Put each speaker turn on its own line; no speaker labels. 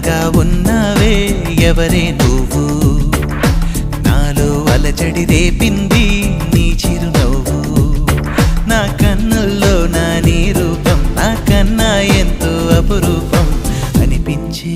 అందంగా ఉన్నావే ఎవరే నువ్వు నాలో అలజడి రేపింది నీ చిరునవ్వు నా కన్నుల్లో నా నీ రూపం నాకన్నా ఎంతో అపురూపం అనిపించే